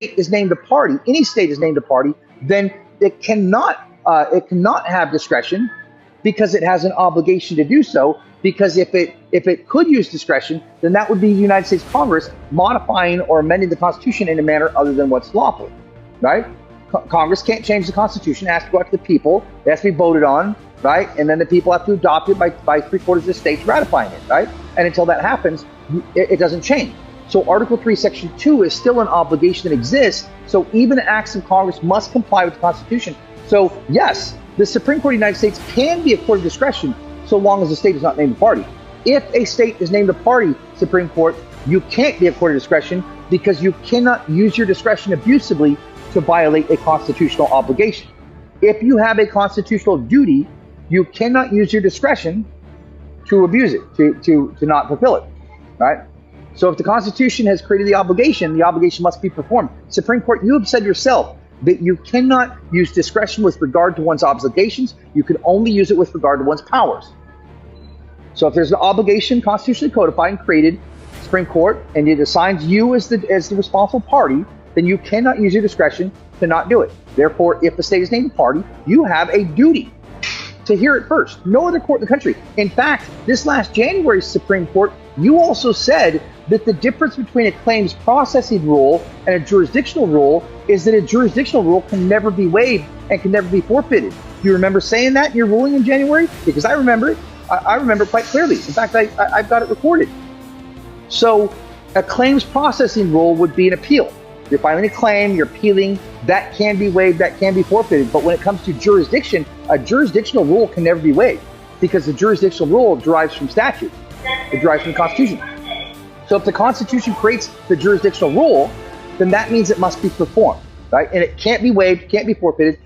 is named a party, any state is named a party, then it cannot have discretion because it has an obligation to do so. Because if it could use discretion, then that would be the United States Congress modifying or amending the Constitution in a manner other than what's lawful, right? Congress can't change the Constitution; it has to go out to the people. It has to be voted on, right? And then the people have to adopt it by 3/4 of the states ratifying it, right? And until that happens, it doesn't change. So Article 3, Section 2 is still an obligation that exists. So even acts of Congress must comply with the Constitution. So yes, the Supreme Court of the United States can be a court of discretion so long as the state is not named a party. If a state is named a party, Supreme Court, you can't be a court of discretion because you cannot use your discretion abusively to violate a constitutional obligation. If you have a constitutional duty, you cannot use your discretion to abuse it, to not fulfill it, right? So if the Constitution has created the obligation must be performed. Supreme Court, you have said yourself that you cannot use discretion with regard to one's obligations. You can only use it with regard to one's powers. So if there's an obligation constitutionally codified and created, Supreme Court, and it assigns you as the responsible party, then you cannot use your discretion to not do it. Therefore, if the state is named a party, you have a duty to hear it first. No other court in the country. In fact, this last January Supreme Court, you also said that the difference between a claims processing rule and a jurisdictional rule is that a jurisdictional rule can never be waived and can never be forfeited. Do you remember saying that in your ruling in January? Because I remember it. I remember it quite clearly. In fact, I've got it recorded. So a claims processing rule would be an appeal. You're filing a claim, you're appealing, that can be waived, that can be forfeited. But when it comes to jurisdiction, a jurisdictional rule can never be waived because the jurisdictional rule derives from statute. It derives from the Constitution. So if the Constitution creates the jurisdictional rule, then that means it must be performed, right? And it can't be waived, can't be forfeited.